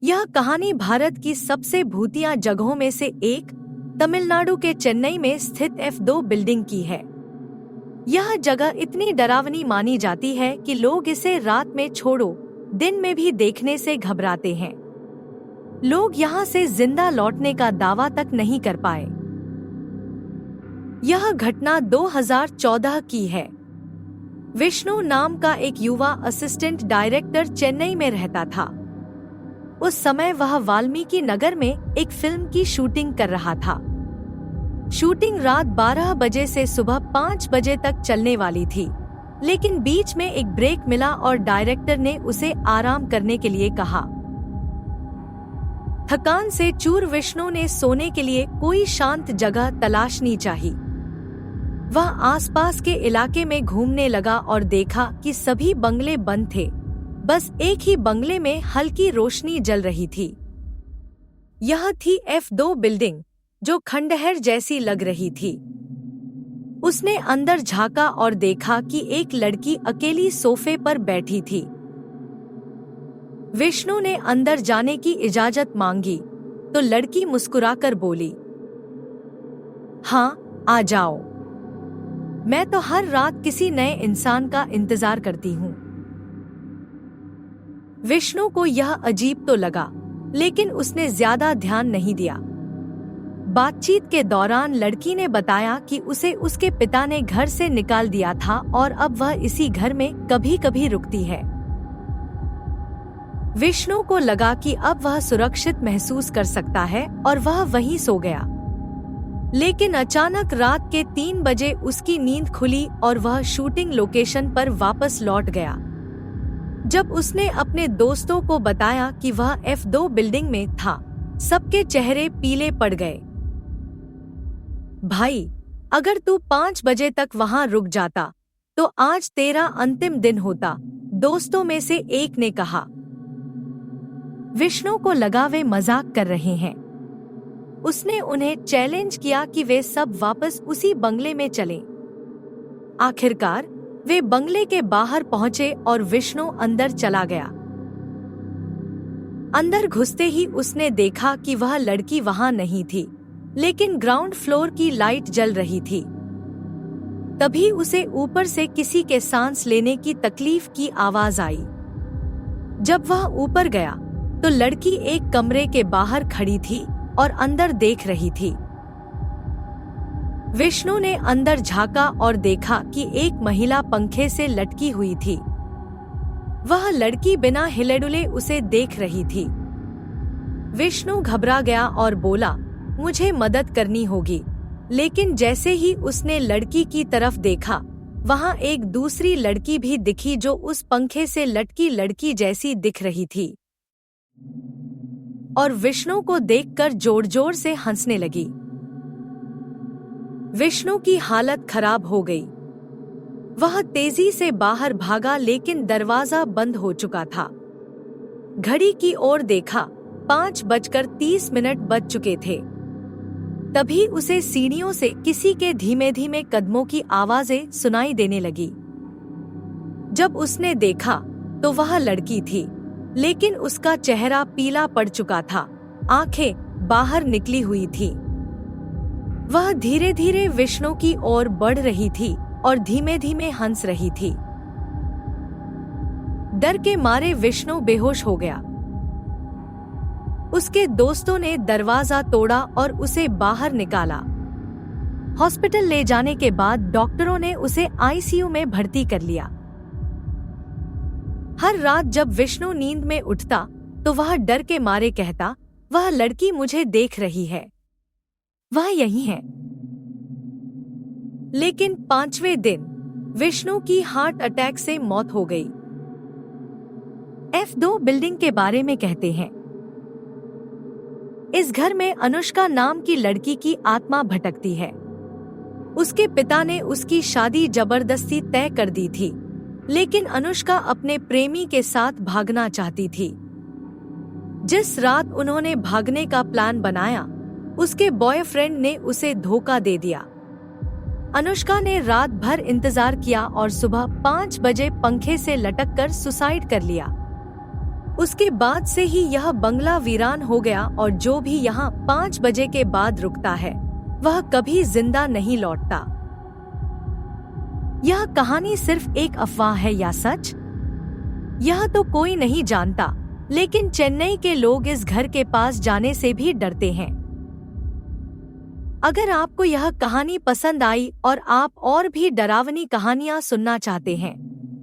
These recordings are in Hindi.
यह कहानी भारत की सबसे भूतिया जगहों में से एक तमिलनाडु के चेन्नई में स्थित F2 बिल्डिंग की है। यह जगह इतनी डरावनी मानी जाती है कि लोग इसे रात में छोड़ो दिन में भी देखने से घबराते हैं। लोग यहाँ से जिंदा लौटने का दावा तक नहीं कर पाए। यह घटना 2014 की है। विष्णु नाम का एक युवा असिस्टेंट डायरेक्टर चेन्नई में रहता था। उस समय वह वाल्मीकि नगर में एक फिल्म की शूटिंग कर रहा था। शूटिंग रात 12 बजे से सुबह 5 बजे तक चलने वाली थी, लेकिन बीच में एक ब्रेक मिला और डायरेक्टर ने उसे आराम करने के लिए कहा। थकान से चूर विष्णु ने सोने के लिए कोई शांत जगह तलाशनी चाहिए। वह आसपास के इलाके में घूमने लगा और देखा कि सभी बंगले बंद थे। बस एक ही बंगले में हल्की रोशनी जल रही थी। यह थी F2 बिल्डिंग, जो खंडहर जैसी लग रही थी। उसने अंदर झांका और देखा कि एक लड़की अकेली सोफे पर बैठी थी। विष्णु ने अंदर जाने की इजाजत मांगी तो लड़की मुस्कुराकर बोली, हाँ, आ जाओ। मैं तो हर रात किसी नए इंसान का इंतजार करती हूँ। विष्णु को यह अजीब तो लगा, लेकिन उसने ज्यादा ध्यान नहीं दिया। बातचीत के दौरान लड़की ने बताया कि उसे उसके पिता ने घर से निकाल दिया था और अब वह इसी घर में कभी कभी रुकती है। विष्णु को लगा कि अब वह सुरक्षित महसूस कर सकता है और वह वहीं सो गया। लेकिन अचानक रात के 3 बजे उसकी नींद खुली और वह शूटिंग लोकेशन पर वापस लौट गया। जब उसने अपने दोस्तों को बताया कि वह F2 बिल्डिंग में था, सबके चेहरे पीले पड़ गए। भाई, अगर तू 5 बजे तक वहां रुक जाता तो आज तेरा अंतिम दिन होता, दोस्तों में से एक ने कहा। विष्णु को लगा वे मजाक कर रहे हैं। उसने उन्हें चैलेंज किया कि वे सब वापस उसी बंगले में चलें। आखिरकार वे बंगले के बाहर पहुंचे और विष्णु अंदर चला गया। अंदर घुसते ही उसने देखा कि वह लड़की वहां नहीं थी, लेकिन ग्राउंड फ्लोर की लाइट जल रही थी। तभी उसे ऊपर से किसी के सांस लेने की तकलीफ की आवाज आई। जब वह ऊपर गया तो लड़की एक कमरे के बाहर खड़ी थी और अंदर देख रही थी। विष्णु ने अंदर झांका और देखा कि एक महिला पंखे से लटकी हुई थी। वह लड़की बिना हिले डुले उसे देख रही थी। विष्णु घबरा गया और बोला, मुझे मदद करनी होगी। लेकिन जैसे ही उसने लड़की की तरफ देखा, वहां एक दूसरी लड़की भी दिखी जो उस पंखे से लटकी लड़की जैसी दिख रही थी और विष्णु को देखकर जोर जोर से हंसने लगी। विष्णु की हालत खराब हो गई। वह तेजी से बाहर भागा, लेकिन दरवाजा बंद हो चुका था। घड़ी की ओर देखा, 5:30 बज चुके थे। तभी उसे सीढ़ियों से किसी के धीमे धीमे कदमों की आवाजें सुनाई देने लगी। जब उसने देखा तो वह लड़की थी, लेकिन उसका चेहरा पीला पड़ चुका था, आंखें बाहर निकली हुई थी। वह धीरे धीरे विष्णु की ओर बढ़ रही थी और धीमे धीमे हंस रही थी। डर के मारे विष्णु बेहोश हो गया। उसके दोस्तों ने दरवाजा तोड़ा और उसे बाहर निकाला। हॉस्पिटल ले जाने के बाद डॉक्टरों ने उसे ICU में भर्ती कर लिया। हर रात जब विष्णु नींद में उठता तो वह डर के मारे कहता, वह लड़की मुझे देख रही है, वह यही है। लेकिन 5वें दिन विष्णु की हार्ट अटैक से मौत हो गई। F2 बिल्डिंग के बारे में कहते हैं, इस घर में अनुष्का नाम की लड़की की आत्मा भटकती है। उसके पिता ने उसकी शादी जबरदस्ती तय कर दी थी, लेकिन अनुष्का अपने प्रेमी के साथ भागना चाहती थी। जिस रात उन्होंने भागने का प्लान बनाया, उसके बॉयफ्रेंड ने उसे धोखा दे दिया। अनुष्का ने रात भर इंतजार किया और सुबह 5 बजे पंखे से लटककर सुसाइड कर लिया। उसके बाद से ही यह बंगला वीरान हो गया और जो भी यहाँ 5 बजे के बाद रुकता है वह कभी जिंदा नहीं लौटता। यह कहानी सिर्फ एक अफवाह है या सच, यह तो कोई नहीं जानता, लेकिन चेन्नई के लोग इस घर के पास जाने से भी डरते हैं। अगर आपको यह कहानी पसंद आई और आप और भी डरावनी कहानियां सुनना चाहते हैं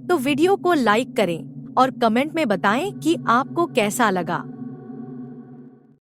तो वीडियो को लाइक करें और कमेंट में बताएं कि आपको कैसा लगा।